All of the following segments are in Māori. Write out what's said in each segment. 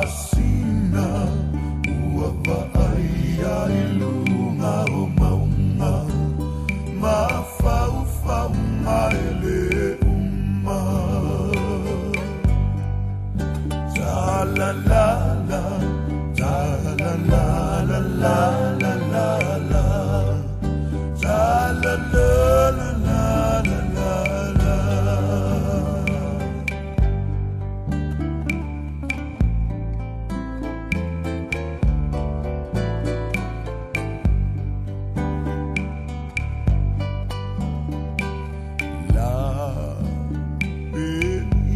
asina ua va'aia I lunga o maunga mafaufaunga ele uma la la la la la la la la la la la la la la la la la la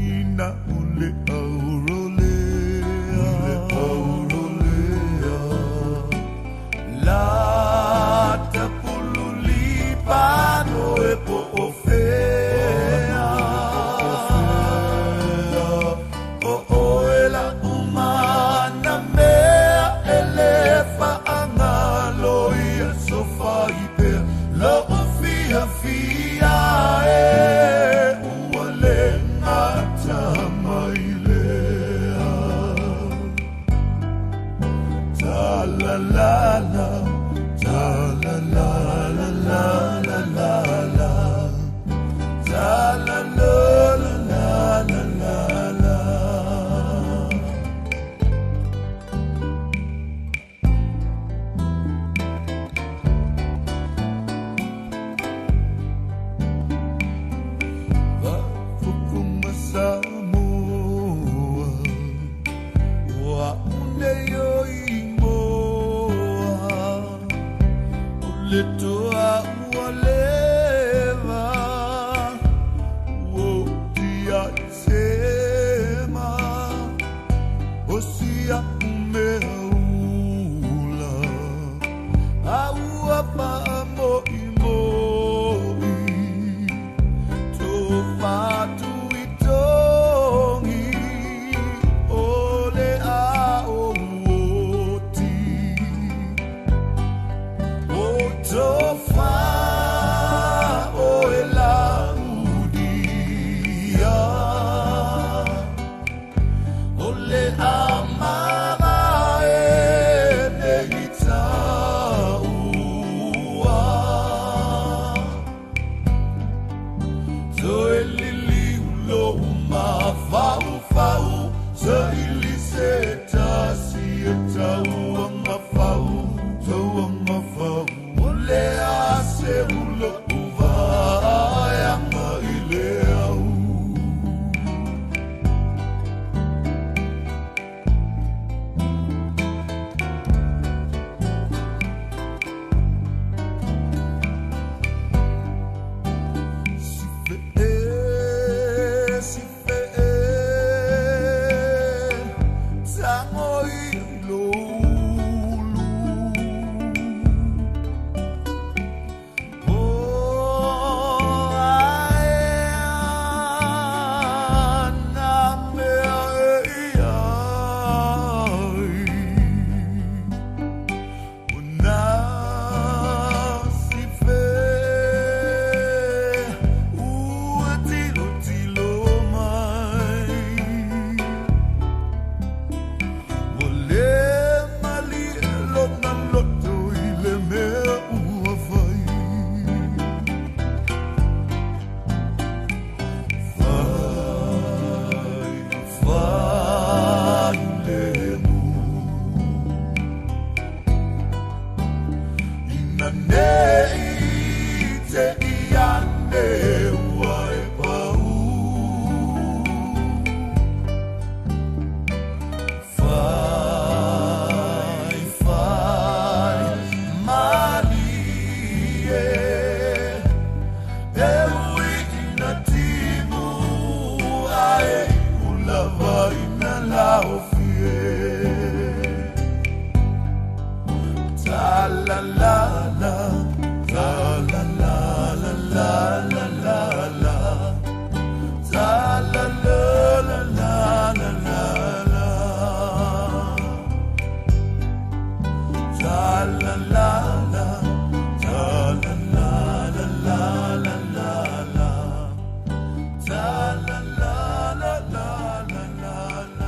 ina ule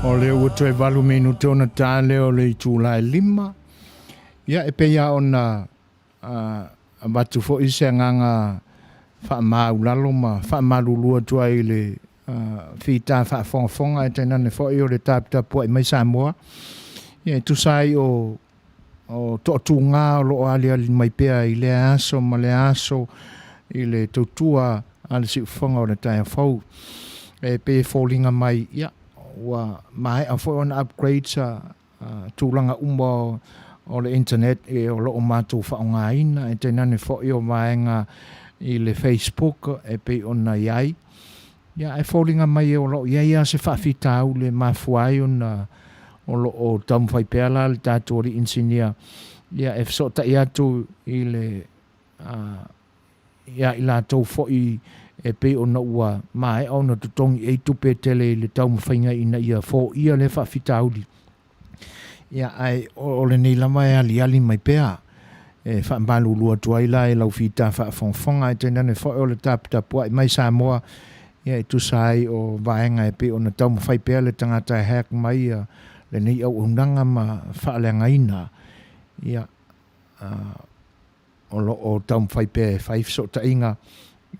O le ua toe 8 minute ona tā leo le tūlai 5. Ia e peia ona watu fo i se nganga whaamaulalo ma whaamalulua tua i le whita whaafongafonga e tainane fo i o le tāpitapua i mai Samoa. Ia e tusai o to'atu ngā o loo ali mai pea i le aso ma le aso i le tautua ale si ufonga o le taia fau. E pe fōlinga mai, ia, wa mai a fo on upgrade sa tūlanga umbo o le internet e o loo mātou whaongaina e tainane fo i o maenga i le Facebook e pe ona iai. Ia e fōlinga mai e o loo iai a se whaafitau le mafuai ona o loo tamwhai peala le Tatou ori insinia. Ia e fsota i atu i le ia i lātou fo i e pe ona ua mai ona tutongi e tupe tele le tau mawhainga ina ia fo ia le whaafitauli. Ia ai o le nei lama e ali mai pea e whaambalu lua tuaila e lau whita whaafongafonga e tainane fo o le tāpitapua i mai Samoa. Ia e tusai o vaenga e pe ona tau mawhai pea le tangata e hack mai le nei au unanga ma whaalenga ina. Ia o tau mawhai pea e whaifso ta inga.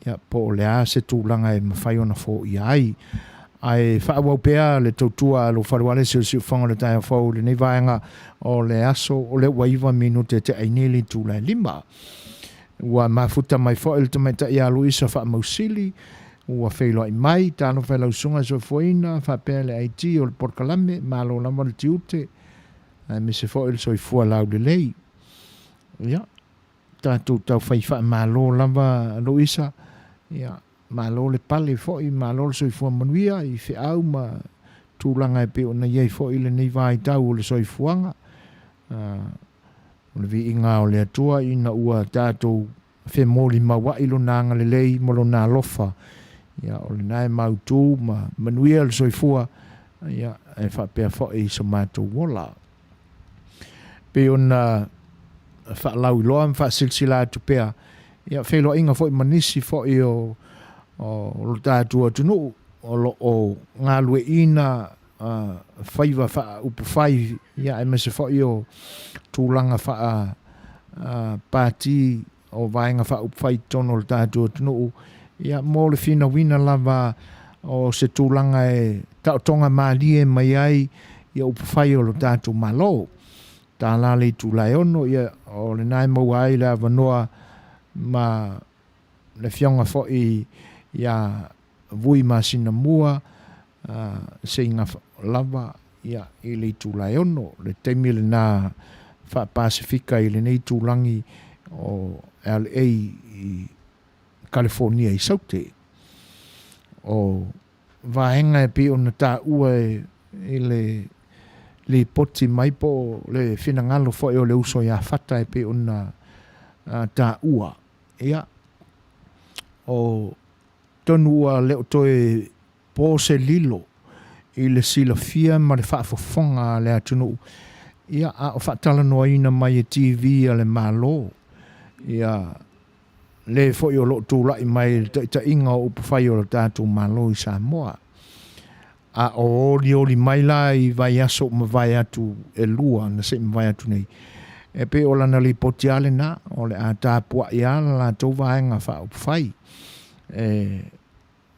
Ia po le a se tūlanga e mawhai ona fo i ai. Ai whaawau pea le tautua lo wharuale se o whanga le taia fau le nei vaenga o le aso o le waiva minute te aineli tūlai 5. Ua mafuta mai fo il te mai ta ia Luisa wha mausili. Ua whailo i mai, tāno whailau sunga so foina, whapea le IT o le Polokalame, malo lama le tiute. Me se fo il so i fua lau le lei. Ia. Tatou tau whaifa malo lava Luisa. Ia. Malo le pale fo i malo le so i fua Manuia, i whiau ma tūlanga e pe o na iei fo i le nei vai tau o le so i fuanga. O le vi inga o le atua i na ua tātou whemoli mawa ilo nanga le lei molo nā lofa. Ia o le nai mautu ma Manuia le so i fua. Ia e whapea fo i so mātou wola. Pe o na whaalau i loa mwha silsila atu pea. Ia whelo inga fo i manisi fo i o tātua tunu o ngā lue ina whaiva wha upu whai. Ia e mese fo i o tūlanga wha pāti o vaenga wha upu whai tono o tātua tunu. Ia mō le whina wina lava o se tūlanga e tautonga mālie mai ai ia upu whai o lo tātua malo. Tā lale tūlai ono ia o le nai mau ai le Aganoa ma le whionga fo i ia vui ma sina mua se inga lava ia i le tūlai ono le teimi le nā wha Pasifika i le nei tūlangi o LA i California i saute. O vaenga e pi ona tā ua i le poti mai po le finangalo fo e o le uso ia fata e pi ona tā ua. Ia. O tonu ua leo toe po se lilo i le sila fia ma le whaafofonga le atunu. Ia a o whaatala noa ina mai e TV a le malo. Ia le fo i o lo tūlai mai ta inga o upu whai o lo tātou malo i Samoa. A o oli mai la i vai aso ma vai atu e lua na se ma vai atu nei. E pe o lana li poti ale na o le a tāpua i ala la tau vaenga wha upu whai. E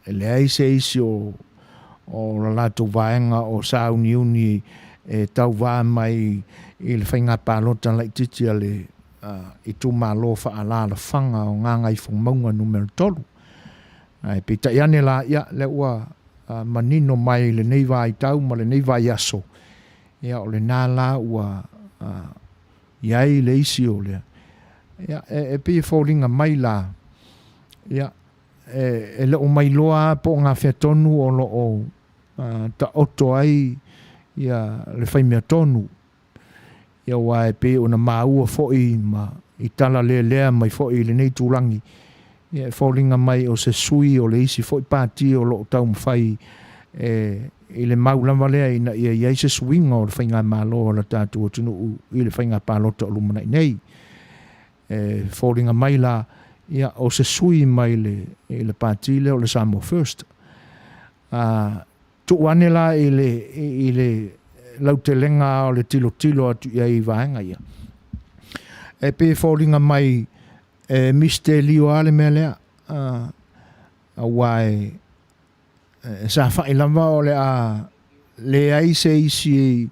le aise isi o la tau vaenga o sauni uni e tau vā mai i le whainga pālota lai titi ale i tū malo wha ala la whanga o ngā ngai whangmaunga numero 3. Ai pe ta iane la ia le ua manino mai le nei vai tau ma le nei vai aso. Ia o le nā la ua iai le isi o le. Ia e pe fōringa mai la. Ia e le o mai loa po ngā whetonu o lo o ta oto ai ia le whaimea tonu. Ia wa e pe o na maua fo'i ma i tala lea mai fo'i le nei tūrangi. Ia e fōringa mai o se sui o le isi fo'i pāti o lo tau mwhai i le maulama lea ina ia se suinga o le whainga malo o la tātua tunu i le whainga pālota o lumana nei. Fōringa mai la ia o se sui mai le pāti le o le Samoa First. tuane la i le lautelenga o le tilo atu ia i vaenga ia. E pe fōringa mai miste lio ale mea lea a wai sa whai lama o le a le ai se isi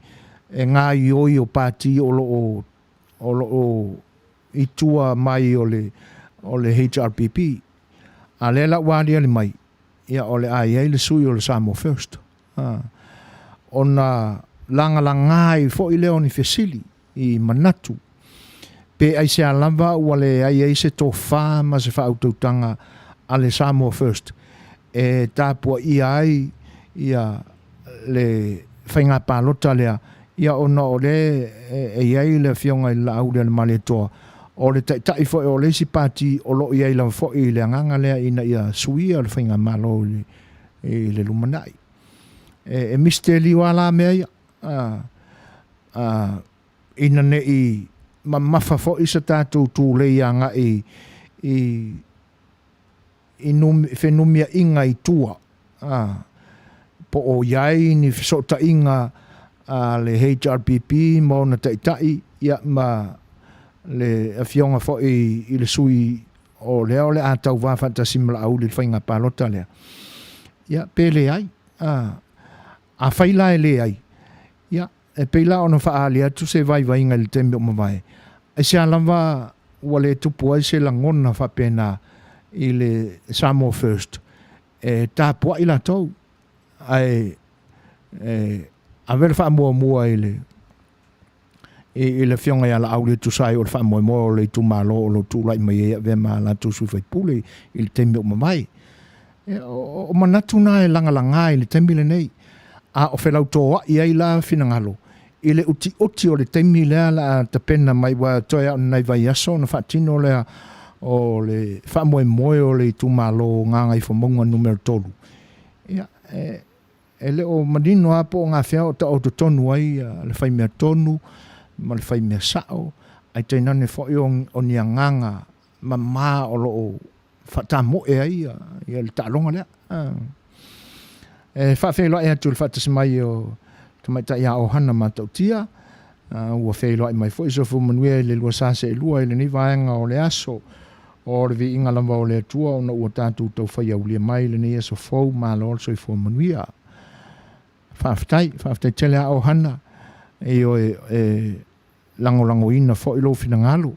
e ngā ioi o pāti o lo i tua mai o le HRPP a le la wāri ale mai ia o le ai le sui o le Samoa First ona langa i fo i leo ni fesili i manatu pe ai se alava ua le ai se tofa ma se whautautanga a le Samoa First e tāpua ai ia le whainga pālota lea ia ona o le iai le fionga i la aure le maletoa o le tai fo o le si pati o lo iai la fo i le nganga lea ina ia suia le whainga malo le lumanai e misteri wala mea ia ina ne i mafa fo i sa tātou tū le ianga i whenumia inga i tua po o iai ni sota inga le HRPP mo na tai ia ma le afionga fo i le sui o leo le atau wa fantasi mala au le whainga palota lea ia pele ai a whaila e le ai ia e peila ona whaali atu se vai inga le tembe o mawai e se alama ua le tupu ai se langona whapena i le Samoa First e tāpua i la tau ai a vera wha mua i le fionga i ala au le tusai o le wha mua le tu malo o le tu lai mai e ve ma la tu sui fai pule i le tembe o mamai o manatu na e langa i le tembe le nei a o whelau toa i ai la finangalo i le uti o le tembe lea la tapena mai wa toia o nei vai aso na whatino lea o le wha moe o le tu malo nganga i whamonga numero tolu ia e le o manino apo ngā whia o ta o to tonu ai le whai mea tonu ma le whai mea sao ai teinane fo i o ni nganga ma mā o lo o whatamoe ai ia le tālonga lea e whawhelo e atu le whatasimai o tamaita ia o hana ma tautia ua whelo ai mai fo i sofu manuia le lua sase e lua i le ni vaenga o le aso o le vi inga lamba o le atua o na ua tātou tau whai au lia mai le ni aso fau ma lo so i fo manuia whaftai tele a o hana e o lango ina fo i lo fina ngalo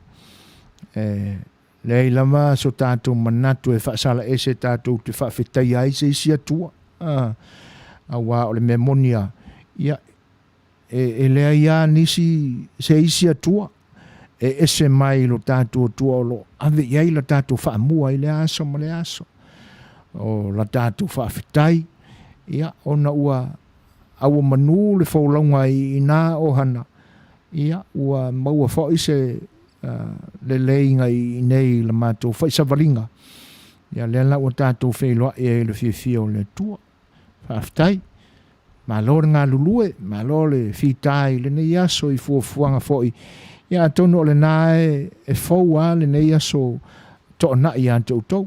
le lama so tātou manatu e whaasala e se tātou te whawhetai ai se isi atua a wā o le memonia ia e lea ia nisi se isi atua e ese mai lo tātou atua o lo ave iai la tātou whaamua i le aso ma le aso o la tātou whawhetai ia ona ua awa manu le whaulaunga i nā o hana ia ua maua fo i se le leinga i nei la mātou whaisa valinga ia le la ua tātou whailoa e le whiawhia o le tua whaftai ma lore ngā lulue ma lore whitai le nei aso i fuafuanga fo i ia tono o le nā e whaua le nei aso to na i antou tau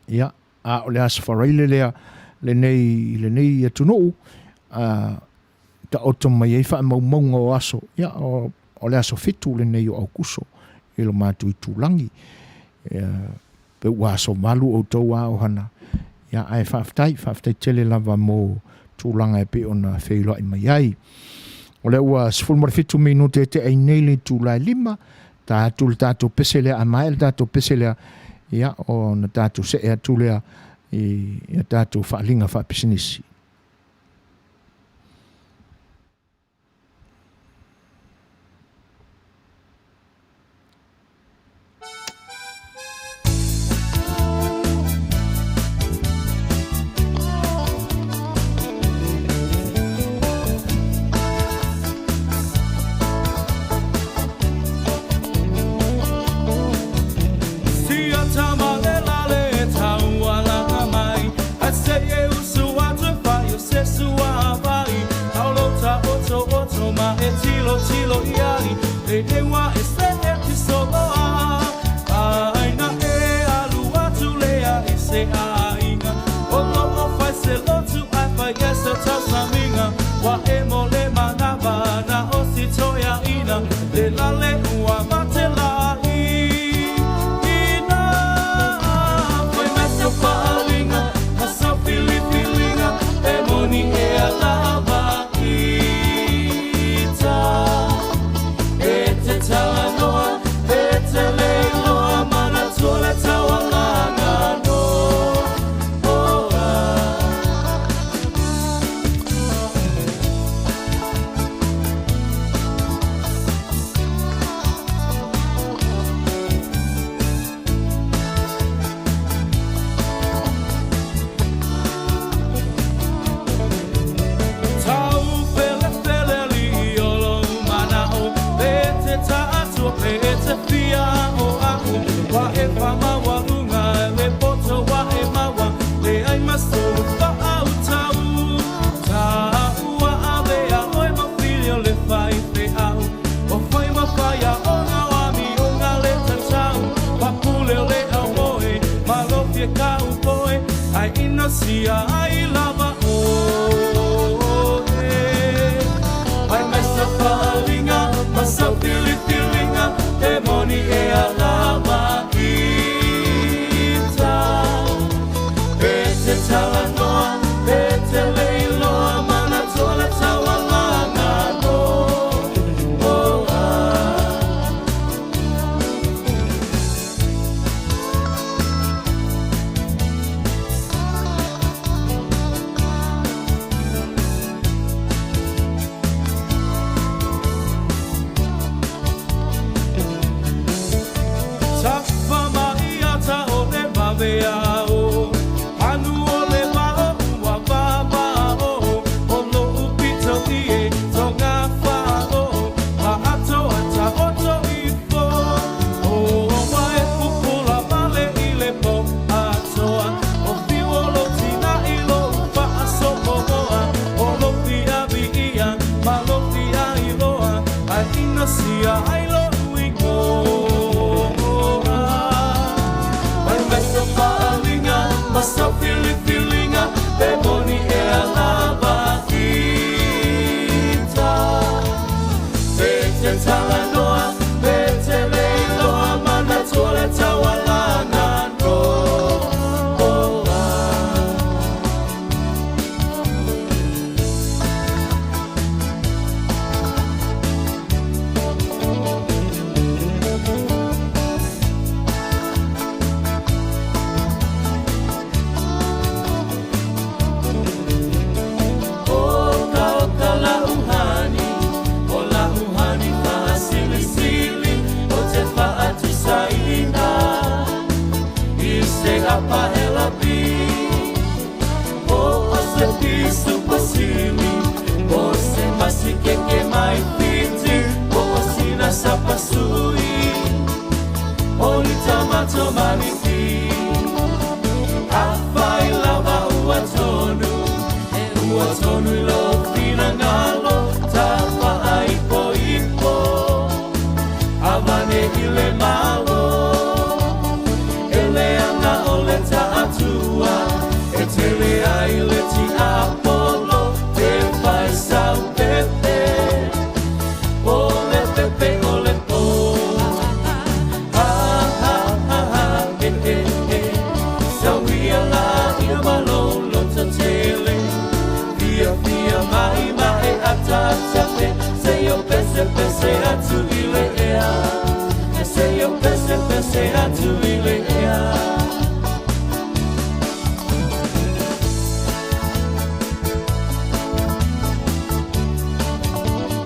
ia a o le aso whareile lea le nei atunou ta oto mai e wha maunga o aso ia o le aso fitu le nei o aukuso e lo mātu i tūlangi pe ua aso malu o tau a o hana ia ai whaftai tele lava mō tūlanga e pe ona whailoa i mai ai o le ua sifulmora fitu minute te ai nei le tūlai lima tātou peselea a mai le tātou peselea ia o na tātou se ea tūlea ia tātou whaalinga whaapisinisi wa e mo le manava na o si toia ina le lale ua matela ina foi mesa palinga masa filipilinga e moni e alava ita e te talanoa e te leiloa mana tole tawalanga no Sia ai lava o ai mesa palinga masa pilipilinga e moni e alava ita e te talanoa e te leiloa mana tola tawalanga no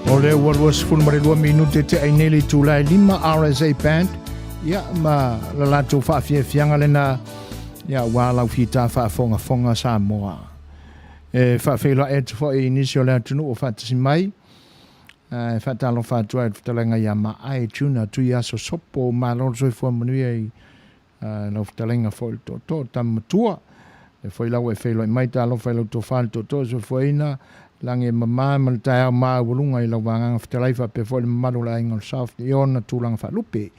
O le was full marelua minute te aineli tulai lima RSA band ya ma la lato fa fianga lena ya wala fita fa fonga Samoa e fa fela et for initial la tunu o fa tsimai fa talo fa twa talenga ya ma ai tuna tu ya so sopo ma lo so fo manuia no talenga fol to tam tua e foi la we fela mai talo fela to fa to so foina lange mama malta ma bulunga I lawanga ftelaifa pe fo malula ingol south iona tulang fa lupe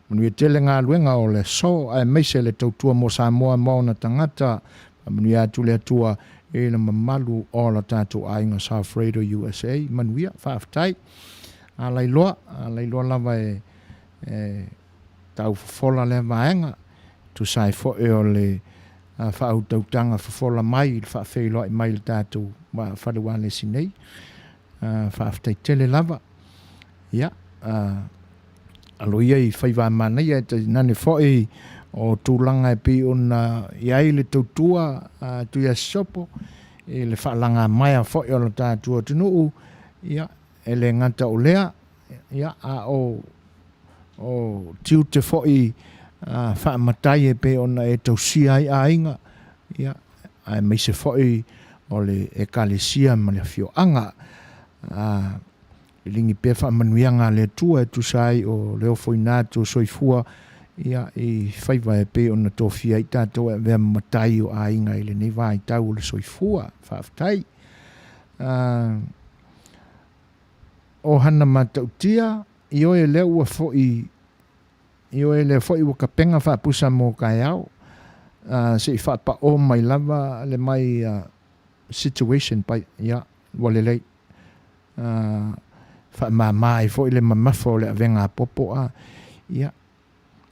Manuia telenga luenga o le so ai Maise le tautua mo Samoa mo na tangata Manuia tu le tua e le mamalu o la tatou ainga South Fredo USA, Manuia Whaaftai, a lailoa lava tau fola le vaenga, tu sai fo e o le whautautanga fola mai, le whaafeiloa i mai le tatou wa wharewa le sinei, Whaaftai tele lava, ia, aloia i whaiwa mana ia, te nane fo e o tūlanga e pi ona iai le tautua tu ia sopo, e le whaalanga mai a fo e o le tatua tunuu, ia, e le ngata o lea, ia, o tiu te fo i whaamatai e pe ona e tausia ai a inga, ia, ai Maise fo i o le e kalesia ma le fioanga, lingi pe whaamanuianga le tua e tu sai o leo foinato soifua, ia i whaiva e pe ona tofia i tātou e vea matai o a inga i le newa i tau le soifua, whaaftai. O hana matautia, i oe leo ua foi waka penga whaapusa mō kai au, se i whaapa o mai lava le mai situation pai, ia, wale lei, whaamamai foi le mamafo le avenga popo a, ia,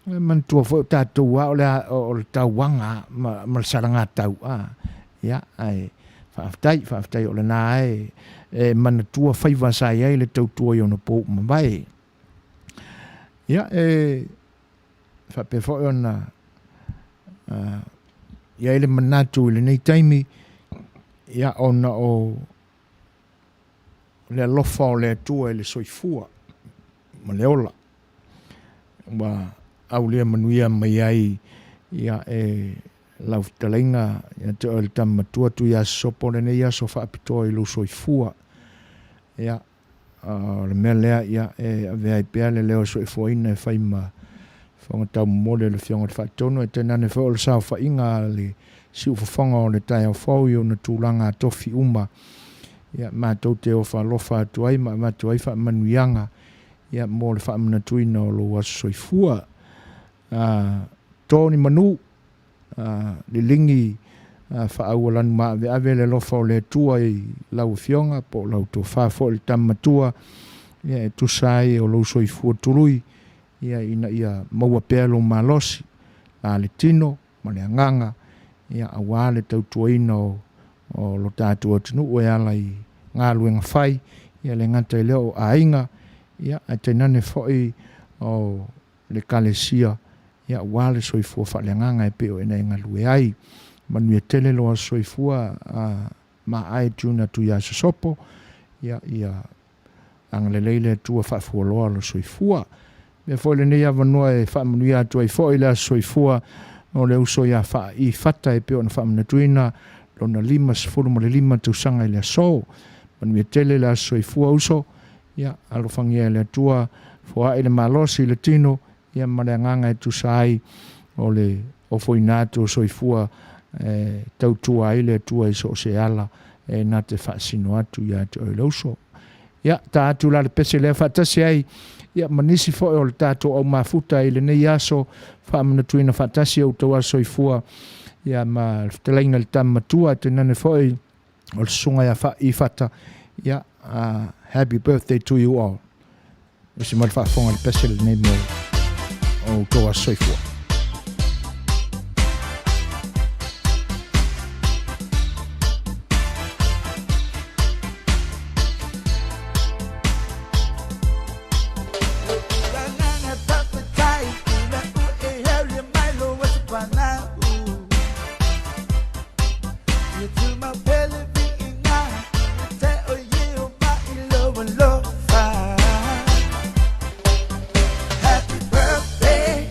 mantua foi tātou a o le tauanga, ma saranga tau a, ia, ai, whaaftai o le nā e manatua whaiva sai ai le tautua i ona pō mawai. Ia, whape foi ona, ia ele manatu le nei taimi, ia ona o le alofa o le atua le soifua, ma le ola. Wa au lea manuia mai ai, ia lau talainga, ia te o le tamatua tu ia sopo le nei aso whaapitoa i lo soifua. Ia, le mea lea, ia, avea i pea le leo soifua ina e whaima, whanga tau mole le whionga te whaatono, e tenane whao le sao whainga le siu whawhanga o le tai au whau i o na tūlanga tofi uma. Ia, mātou te o whaalofa atu ai, mātou ai whaamanuianga, ia, mō le whaamanatuina o lo aso soifua. Tōni manu, le lingi whaawalan maa ve ave le lofa o le tua i lau whionga, po lau tō whaafo le tamatua, ia, e tusai o lo soifua turui, ia ina ia maua pēlo malosi, a le tino, ma le anganga, ia awa le tautuaina o lo tātua tunu, ue ala i ngā luenga whai, ia le ngata i leo a inga, ia a te nane foi o le kalesia, ia wale soifua whaleanganga e peo ena inga lue ai, manuia tele loa soifua ma ai tuna tu ia sosopo, ia angaleleile tua whaafua loa lo soifua, me foi le nei avanua e whaamanuia atu ai foi le soifua o le uso ia wha i whata e peo na whaamanatuina lona 5 tausanga i le aso, manuia tele le soifua uso, ia alofangia le atua fua i le malosi le tino, ia mareanganga e tusai o le ofoinato soifua tautua ai le atua i so se ala e na te whaasino atu ia te o le uso. Ia, ta atu la le pese le whaatasi ai, ia manisi fo o le tato au mafuta i le nei aso whaamanatuina whaatasi au tau aso i fua, ia ma talainga le tamatua te nane fo o le sunga i whata, ia happy birthday to you all. Isi mara whaafonga le pese le nei mo o tau aso i fua. Happy birthday.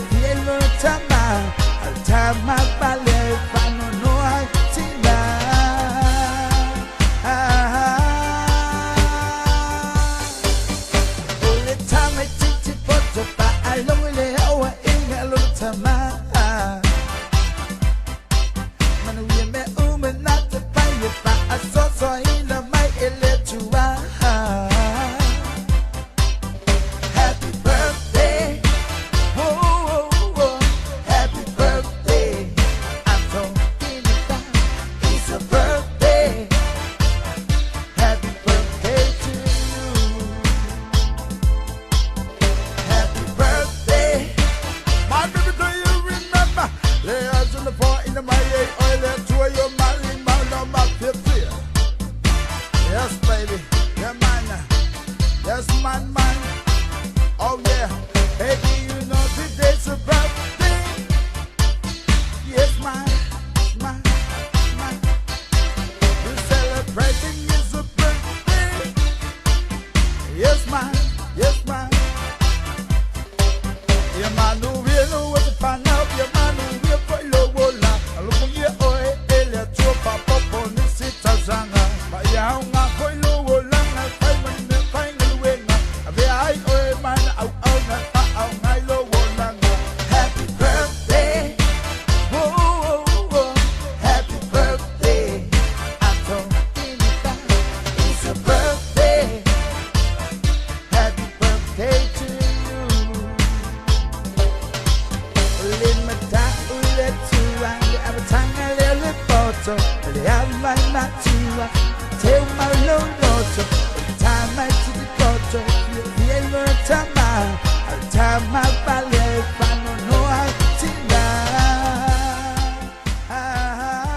Fielo tama, tama pale pano no tina. Ole tama titi poto pa along le awa inga lo tama. Manuia me umenata pa ye pa asoso ina mai eletua.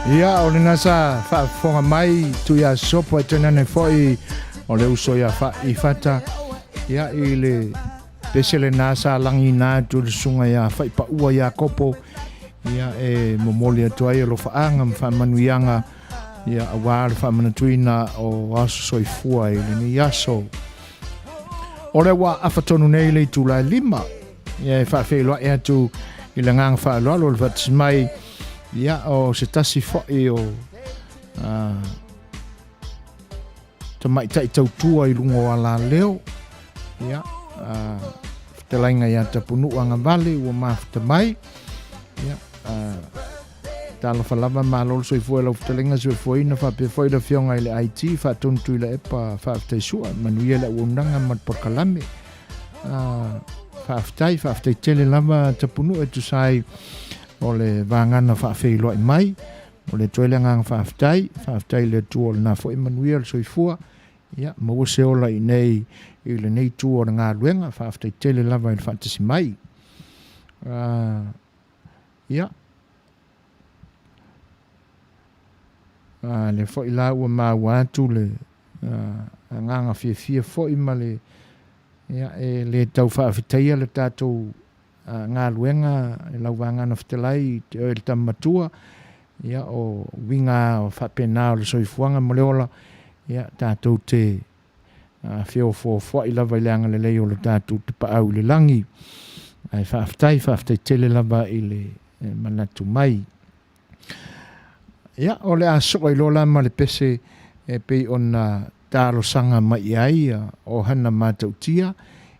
Ia o le nasa whaafonga mai tu ia sopo e tena ne foi o le uso ia whaifata ia i le pesele nasa langi nā tu le sunga ia whaipa ua ia kopo ia e momoli atu ai lo whaanga whaamanuianga ia awa le whaamanatuina o aso soifua i le ni aso o le wa awhatonu nei le tu la lima ia e whaafeilua e atu i le ngang whaaloalo le whatismai ia o se tasi fo'i o ta mai tai tautua i lungo ala leo ia te lainga ia ta punu anga vale ua mafta mai ia tala falava malol so i foi lo te lenga so foi na fa pe foi da fionga ile IT fa tontu ile epa fa te sua manuia la unanga mat Polokalame fa aftai tele lava ta punu e tu sai o le vangana whaafeilua i mai, o le toile ngang whaaftai le tuo le nafo i Manuia soifua, ia, maua se ola i nei, i le nei tuo le ngā luenga, whaaftai tele lava i le whaatasi mai. Ia. Le fo i la ua maa atu le nganga fia fo i ma le, ia, le tau whaafitaia le Tatou ngā luenga e lau wangana whatelai te oe le tamatua ia o winga o whapena o le soifuanga moleola ia Tatou te whio fo i lava i leanga le leo le Tatou te paau le langi ai whaftai tele lava i le manatu mai ia o le aso i lola ma le pese e pei ona talo sanga mai ai o hana matautia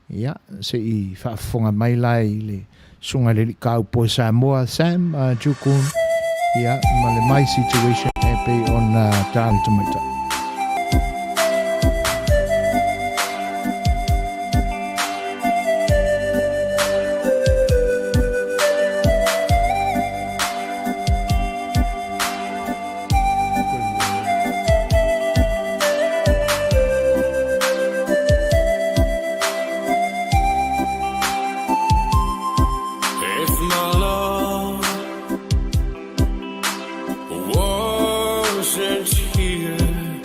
ia se i whaafonga mai lai le sunga le kau po Samoa Sam Jukun ia ma le mai situation e pei on tāle tamata. Here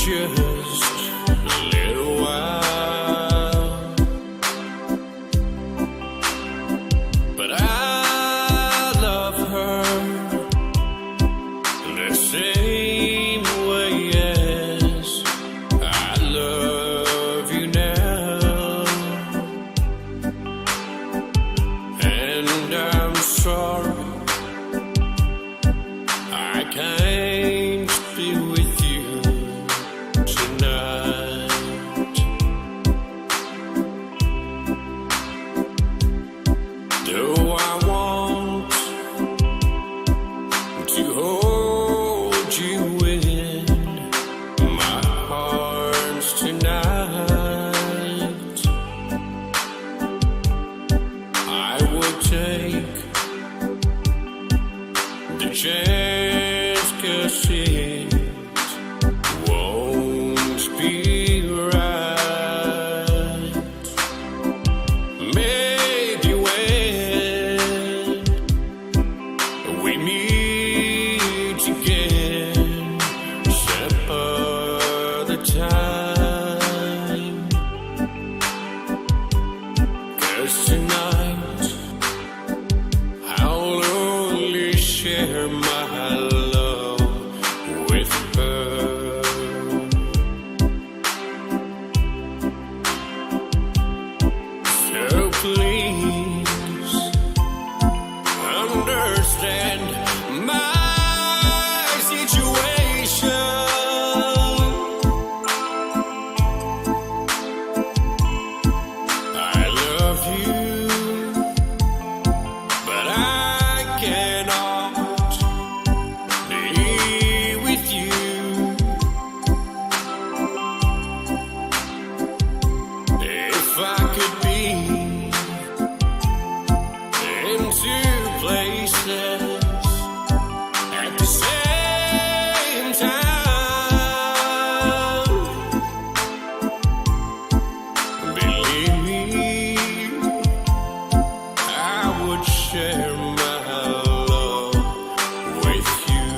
just a little while. But I love her the same way as I love you now. And I'm sorry I can't be with you tonight. Though I want to hold you in my arms tonight, I would take the chance, 'cause it won't be right. Maybe when we meet again, some other time, 'cause tonight I'll only share my love with her. So please understand my situation. I love you, but I cannot be with you. If I could be in two places at the same time, believe me, I would share my love with you.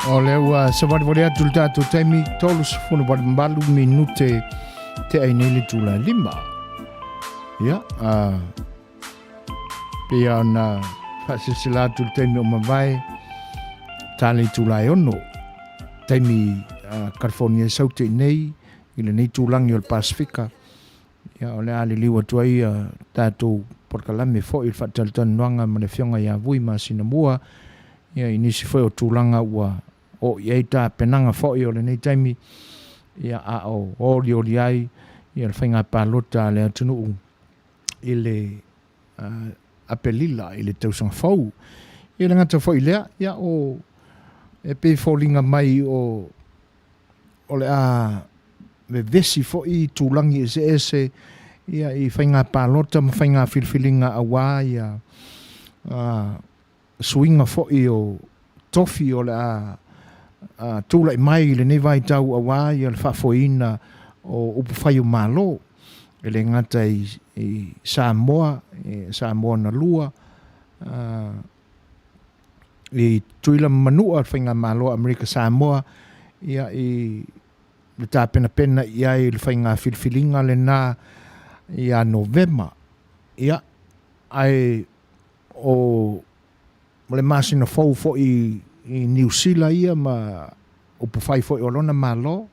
O le ua sa wale atu le tātou taimi tolu sifuna wale mbalu minute te ainele tula lima. Ia, pia ona whasisila atu le taimi o mawai tāle tula e ono. Taimi California saute nei, ile nei tūlangi o le Pasifika. Ia, o le ale liwa tuai tātou Polokalame fo il whatalutanu nuanga ma le fionga ia vui ma Samoa. Ia, inisi foi o tūlanga ua o iei tā penanga fōi o le nei taimi ia a o li ai ia le whainga pālota le atunuu i le apelila i le tausanga fau ia le ngata fōi lea ia o e pe fōlinga mai o le me vesi fōi tūlangi ese ia i whainga pālota ma whainga filfilinga awa ia suinga fōi o tofi o le tūla i mai le nei vai tau awa i le whaafoina o upu whai o malo e le ngata i Samoa na lua i tuila manua whainga malo Amerika Samoa ia i le tā pena ia i le whainga filfilinga le nā ia Novema ia ai o le masina fau i New Zealand ia ma upu whai fo i olona malo.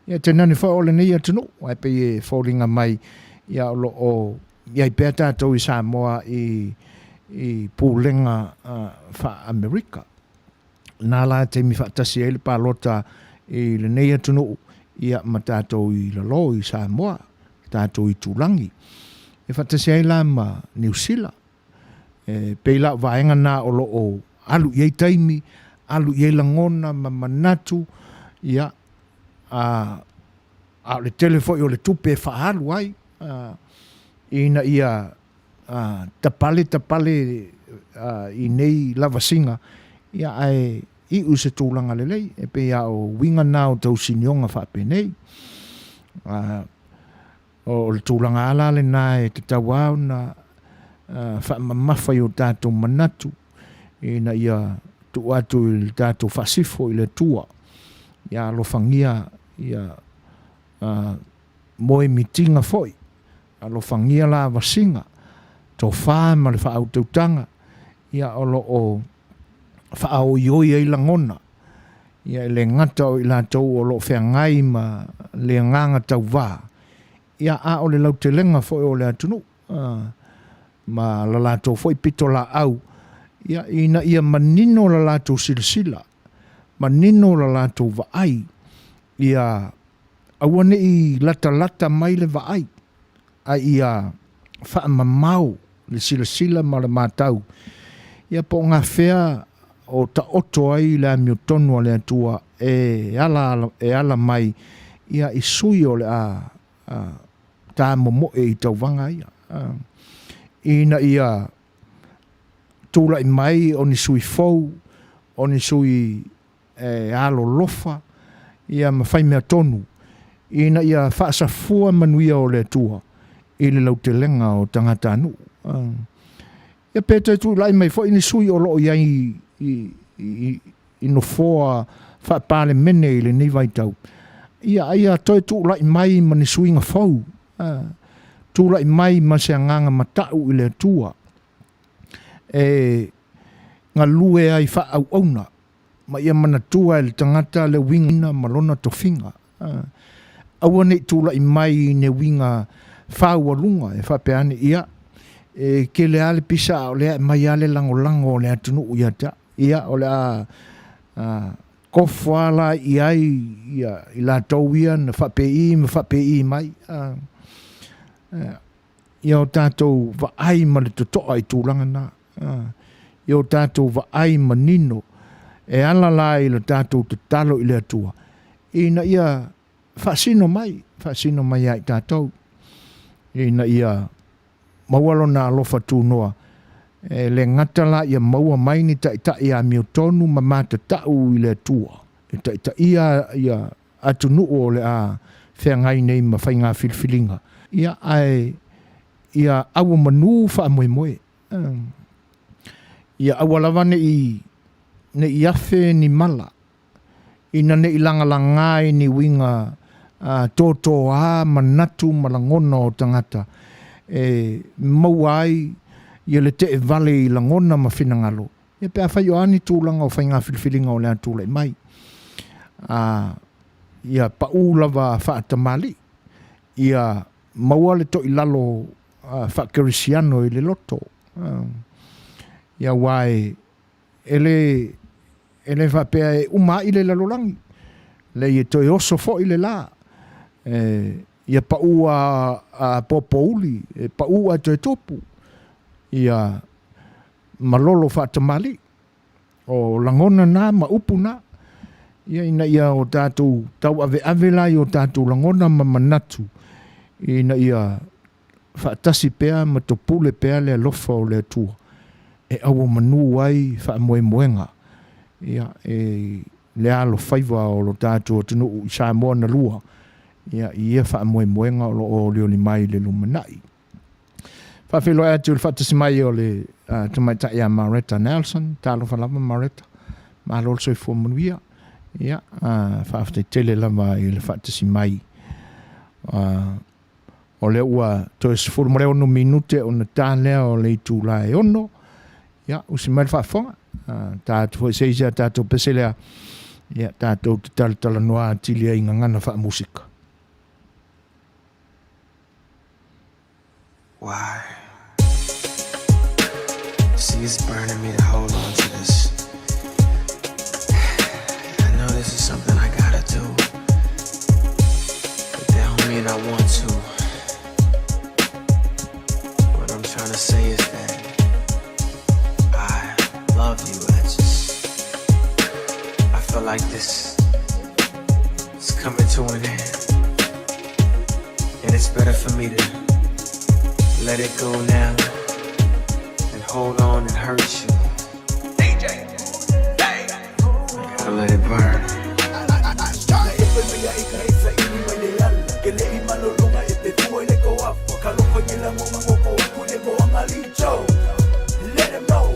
Ia te nani whai ole nei atunu, ai pe e whaulinga mai ia o iai pēr tātou i Samoa i pūlenga wha Amerika. Nā la te mi whaatasi e le pālota i le nei atunu ia ma tātou i lalo i Samoa, tātou i tūlangi. e whatasi ai la ma New Zealand. Peila vaenga na o loo alu iei taimi, alu iei langona ma manatu, ia a le telefoi o le tupe whaalu ai, ina ia tapale i nei lavasinga, ia ai i use tūlanga lelei, e pe ia o winga nā o tau sinionga whapenei. O le tūlanga ala le nā e te tawau na whaamamawhai o tātou manatu, ina ia tu atu i tātou whasifo i le tua, ia alofangia, ia moe mitinga foi, alofangia la wasinga, tō whaa ma le whaautautanga, ia olo o whaao ioi ei langona, ia le ngata o i la tau o lo whea ngai ma le nganga tau wā, ia a o le lau te lenga foi o le atunu, ma la la tau foi pito la au, ia ina ia manino la la tau silsila, manino la la tau vaai, ia awane i lata mai le vaai, a ia wha mamau le silsila ma le mātau, ia po ngā whea o ta oto ai le amio tonu le atua e ala mai, ia i sui o le tā momo e i tau wanga ia. Ina ia tūla i mai o ni sui fau, o ni sui alo lofa, ia mawhai mea tonu. Ina ia whaasafua manuia o le atua, i le lau te lenga o tangata anu. Ia pētai tū lai mai fo ini sui o loo iai i no foa whaapale mene i le ni vai tau. Ia toi tū lai mai ma ni sui nga fau. Tū lai mai ma se nganga matau i le atua. Ngā lue ai wha au auna. Ma ia mana tua i le tangata le winga malona to finga. Awane tū lai mai ne winga whau alunga e whapeane ia. Ke le ale pisa o le mai ale lango o le atunu ia ta. Ia o le kofwala iai i la tauia na whapei mai. Ia o tātou vaai ma le totoa i tūlanga na. Ia o tātou vaai ma nino. E ala la i le tātou te talo i le atua. Ina ia whaasino mai ai tātou. Ina ia mawalo na alofa tūnoa. Le ngatala ia maua mai ni ta ia mio tonu ma mata tau i le atua. Ta ia atunu o le a whengai nei ma whai ngā filfilinga. Ia awa manu wha moe. Ia awalawane ne i afe ni mala. Ina ne i langalangai ni winga tōtō manatu malangona o tangata. Mauai ia le te vale i langona ma whinangalo. Ia pēr whaio ani tūlanga o whainga whilwhilinga o lea tūlai mai. Ia paulawa whaatamali. Ia maua le to i lalo whakerisiano i le loto. Ia wae ele whapea e uma i le lalolangi. Le i to i oso fo i le la. Ia paua popouli, paua to e topu. Ia malolo whaatamali. O langona na, ma upu na. Ia ina ia o tātou, tau ave lai o tātou langona ma manatu. Ina ia whaatasi pēr ma topule pēr le lofa o le atua. E awa manu ai whaamoenga. Ia le A Le Fai'oa o lo tātou tunu i Samoa na lua. Ia whaamoenga o le mai le lumanai. Whawhilo e atu le whaatasi mai o le tamaitai a Maretta Nelson, tālo whalama Maretta. Mālo soi fua manuia. Ia, whaaftai tele lama i le whaatasi mai. O le ua to sifuru mare ono minute o na tālea o le itu la e ono. Ia, usi mai le whaafonga. Tātou fo seisia tātou peselea. Ia, tātou te tala noa tilia i ngangana wha musika. Why? See, it's burning me to hold on to this. I know this is something I gotta do, but that don't mean I want to. trying to say is that I love you. I feel like this is coming to an end, and it's better for me to let it go now and hold on and hurt you. DJ, I gotta let it burn. Let him know.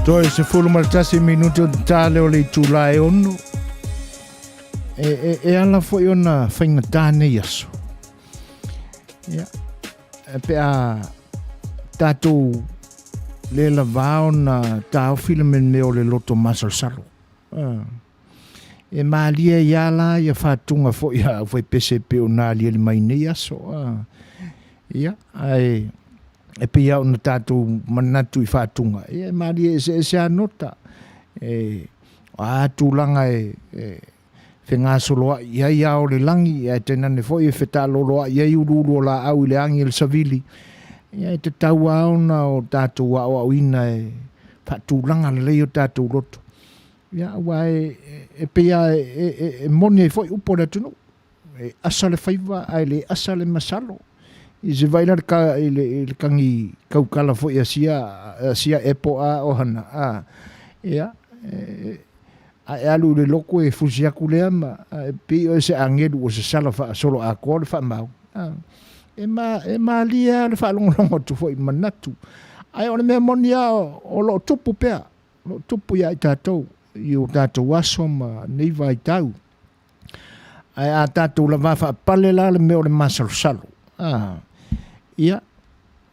Toi se fulu maratasi minuti o tale o le tūlae onu. E ala foi ona whaingatane yaso. Ia. E pe a tatou le la vao na tau filamen me o le loto masasalo. E maalia iala ia whatunga fo ia foi pese pe o nā lia le maine yaso. Ia. Ai... E pe iau na tātou manatu I whātunga. E maari se anota. A tūlanga whenga soloa. Ia iau le langi. Ia tenane fo I wheta loloa. Ia ururo la au I le angi le savili. Ia te tau aona o tātou au ina whātūlanga le leo tātou roto. ia ua e pea e moni foi upo le tunu e asa le faiva ai le asa le masalo i se vai ka i le kangi kaukala foi asia epo a ohana a ia a alu le loko e fusia kulea ma pe o se angelu o se sala fa solo a kol fa mau e ma lia le fa longo tu foi manatu ai ona me monia o lo tupu pea lo tupu ya tatou i o tatou aso ma nei vai tau ai a tatou la va fa pale la le me o le masalo salo ia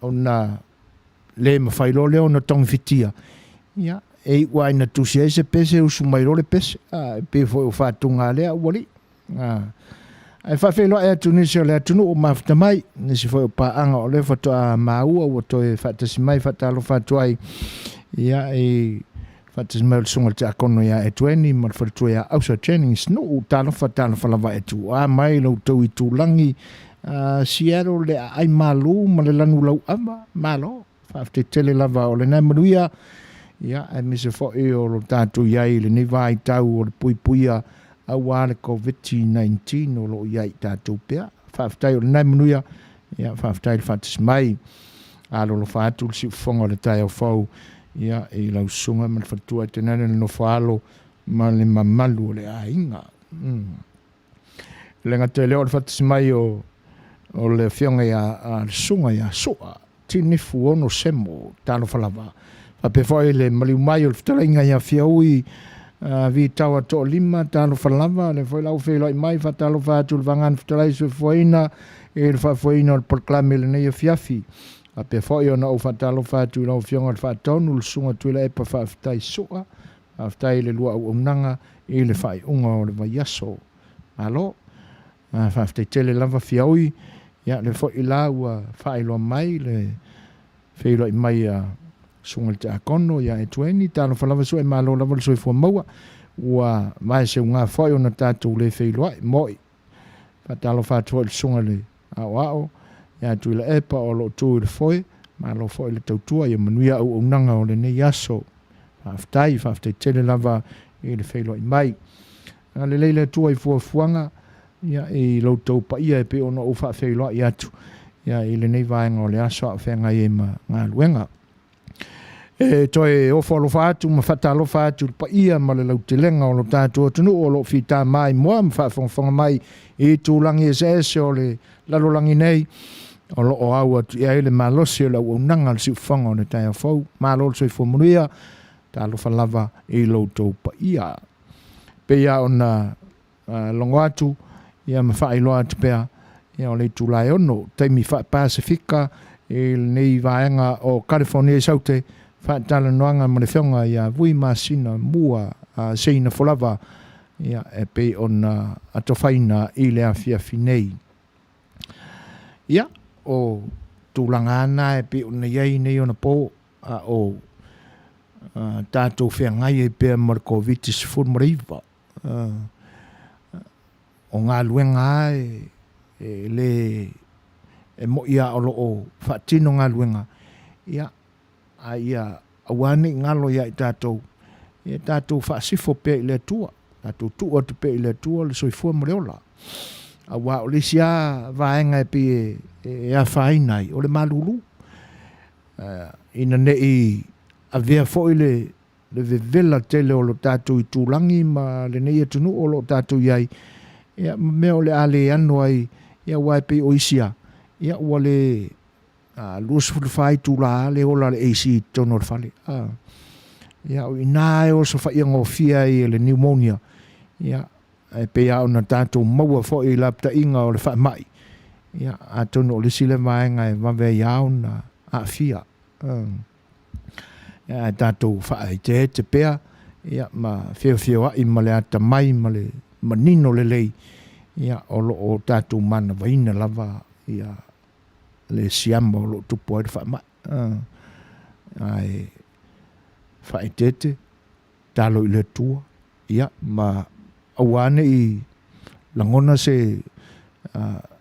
ona le mafailo le ona tong fitia ia e wai na tusia se pese o sumairo le pese pe foi o fatunga le wali ai fa felo e tunisia le tunu o mafta mai ni se foi pa anga o le foto a maua o to e fatasi mai fatalo fatuai ia e fatas mal sunga te akono ia e 20 mal fatu ia ausa training no o talo fatalo falava e tu a mai lo to i tu langi siero le ai malu ma le lanu lau ama malo fa te tele lava o le na manuia ia e mi se fo e o lo tatu iai le ni vai tau o le puipuia a wale COVID-19 o lo iai tatu pea whaftai o le nai manuia ia whaftai le fatis mai a lo whaatu le si fonga le tai au fau ia e lau sunga ma le fatua te nane le no whaalo ma le mamalu o le ainga le ngate leo le fatis mai o le fionga ia le sunga ia soa tinifu ono semo talo falava pe foi le maliu mai o fitala inga ia fiaui vi tawa to lima talo falava le foi lau felo mai fatalo fatu le vangan fitala iso foina e le foina o Polokalame le nei fiafi pe foi ona o fatalo fatu lau fionga le fatonu le sunga tuila e pa fafitai soa fafitai le lua o nanga e le fai unga o le vaiaso alo fafitai tele lava fiaui ia le foi la ua fai lo mai le felo mai sunga te akono ia e 20 talo falava so e malo lava so fo maua ua mai se unga foi ona tatou le feiloa moi fatalo fatu le sunga le ao ia tu le epa o lo tu le foi malo foi le tautua ia manuia au nanga o le nei aso faftai tele lava i le feiloa mai le leile tua i fuanga ia i lo tau pa ia pe ona o fa feiloa ia tu ia i le nei vaenga o le aso a fenga i ma ngā luenga e toi o folo fatu ma fatalo fatu pa ia ma le lautelenga o lo tatu tunu o lo fita mai mo ma fa fonga mai e tu langi ese o le lalo langi nei o lo o au atu ia ele malosi o la unanga si fonga o le taia fau malo so i fomuria talo falava e lo to pa ia pe ia ona longo atu ia ma fa ilo atu pe ia o le tu lai ono taimi fa Pasifika e nei vaenga o California saute fatala noanga ma le fionga ia vui masina mua seina folava ia e pe ona atofaina i le afia finei ia o tulangana e pe ona iai nei ona po o tatou feagai e pea ma le COVID-19 mariva o ngā luenga e le e mo ia o loo faatino ngā luenga ia a ia awane ngalo ia i tatou faasifo pe i le tua tatou tua te pe i le tua le soifua moreola a wa o le sia vaenga e pe e a whainai o le malulu ina ne i a vea fo i le vevela tele o lo tatou i tūlangi ma le nei atunu o lo tatou iai ia mea o le ale anu ai ia wai pe o isia ia ua le lus fulfai tu la le ola le AC tono fale ia o ina e o so fa ngo fia i le pneumonia ia e pe ia ona tatou maua fo i lapta inga o le fa mai ia a tono le sile mai ngai va ve ia ona a fia ia tatou fa ai te pe ia ma fio i male ata mai male manino le lei ia o tatou mana vaina lava ia le siamo lo tupu ai fa ma ai fa itete talo le tua ia ma awane i langona se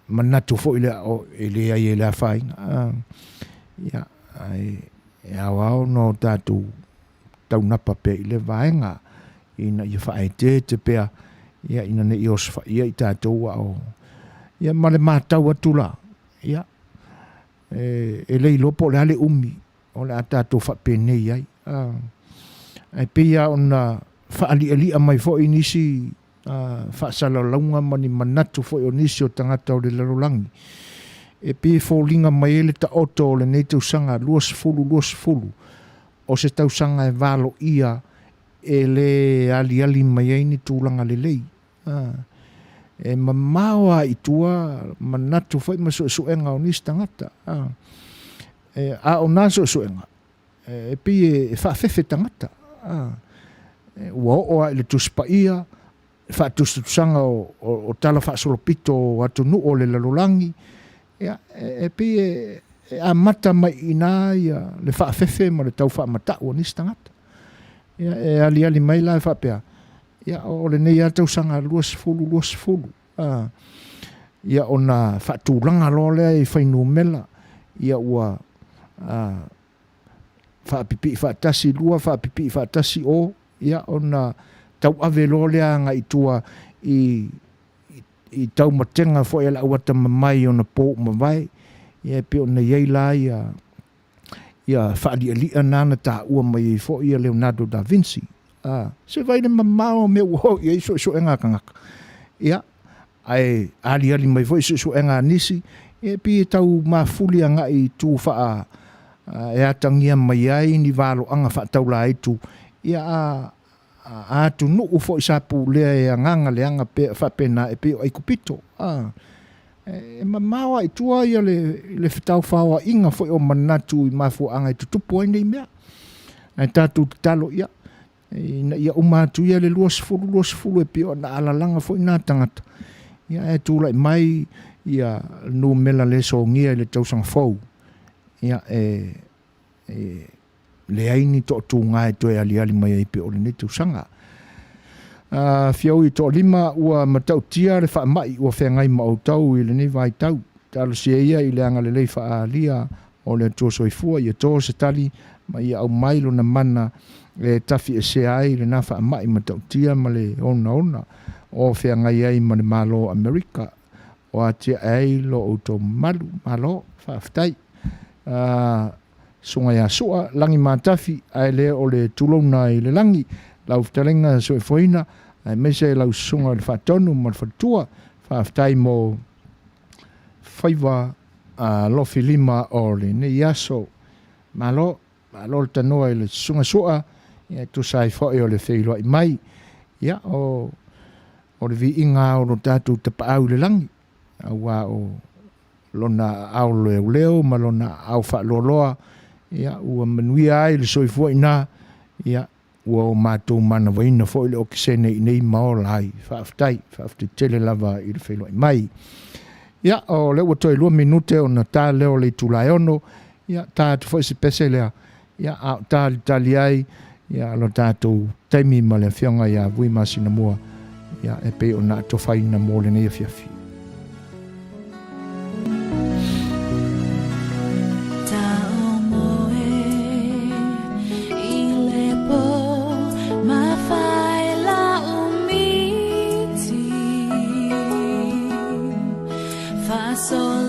manatu fo ile o ile ai le fai ia ai ia wao no tatu tau na pape ile vaenga ina ia whae te pea, ia ina ne i os whaia i tātou o, ia male mātau atula, ia, e lei lopo le ale umi, o le a tātou whapene ai, ai pia ona whaali mai fo inisi, whaasala launga mani manatu fo o nisi o tangata o le larolangi, e pe fōlinga mai ele ta oto o le nei tausanga luas fulu, o se tausanga e valo ia e le ali mai ai ni tūlanga le lei. E mamaoa i tua manatu fai ma suenga o nisi tangata. A o nā suenga. E pi e whaafefe tangata. Ua oa ele tuspa ia, whaatusanga o tala whaasolopito o atu nu o le lalolangi. E pi a mata mai ina ia le whaafefe ma le tau whaamata o nisi tangata. E ali mai la e whaapea. Ia o le nei atau sanga luas fulu. Ia o na whaatūranga lo lea i whainu mela. Ia ua whaapipi whaatasi lua, whaapipi whaatasi o. Ia o na tau ave lo lea nga i tua i tau matenga fo e la awata mamai o na pō mawai. Ia pe o na iei la ia whaali nana tā ua mai fo ia Leonardo da Vinci. Se vai le mamao me uho ia iso enga kangaka. Ia, ai ali mai fo iso enga nisi, e pi tau mafuli anga i tū wha e atangia mai ai ni valo anga wha tau la i tū. Ia a tu nu ufo i sapu lea e anganga le anga wha pena e pe o aikupito. E mamawa i tua ia le whetau whawa inga fo o manatu i mafu anga i tutupu ai nei mea. Ai tātou talo ia. Ia umatu ia le luas fulu e pio na alalanga fo i nā tangata. Ia e tūla i mai ia nu mela le so ngia i le tausanga fau. Ia le aini to tu ngai to ali mai ai pe o le netu sanga. Fiau i to lima ua matau tia le wha mai ua whengai ma o tau i le nei vai tau. Talo si ia i le anga le lei wha alia o le tō soifua i a tō se tali ma ia au mailo na mana e tafi e se ai le na wha mai matau tia ma le ona o whengai ai ma le malo Amerika o a tia ai lo o tō malo whaaftai. Sunga ia sua langi mātafi ai le o le tulona i le langi lau talenga soifoina ai Maise lau sunga le whaatonu ma le whatua whaaftai mo whaiva lofi lima o le ne iaso malo le tanoa i le sunga sua ia tu sai fo o le Fai'oa i mai ia o le vi inga o no Tatou tapa au le langi aua o lona au leo ma lona au whaaloloa ia ua manuia ai le soifua ina ia ua o mātou mana waina fo i le okisene i nei maola ai whaaftai tele lava i le Fai'oa i mai ia o le ua toi 2 minute o na tā leo le tūlai ono ia tā tu fo i se pese lea ia tā li tali ai ia lo tātou taimi ma le whionga ia vui masina mua ia e pe o nā towhaina mō le nei a fiafi. Faasoa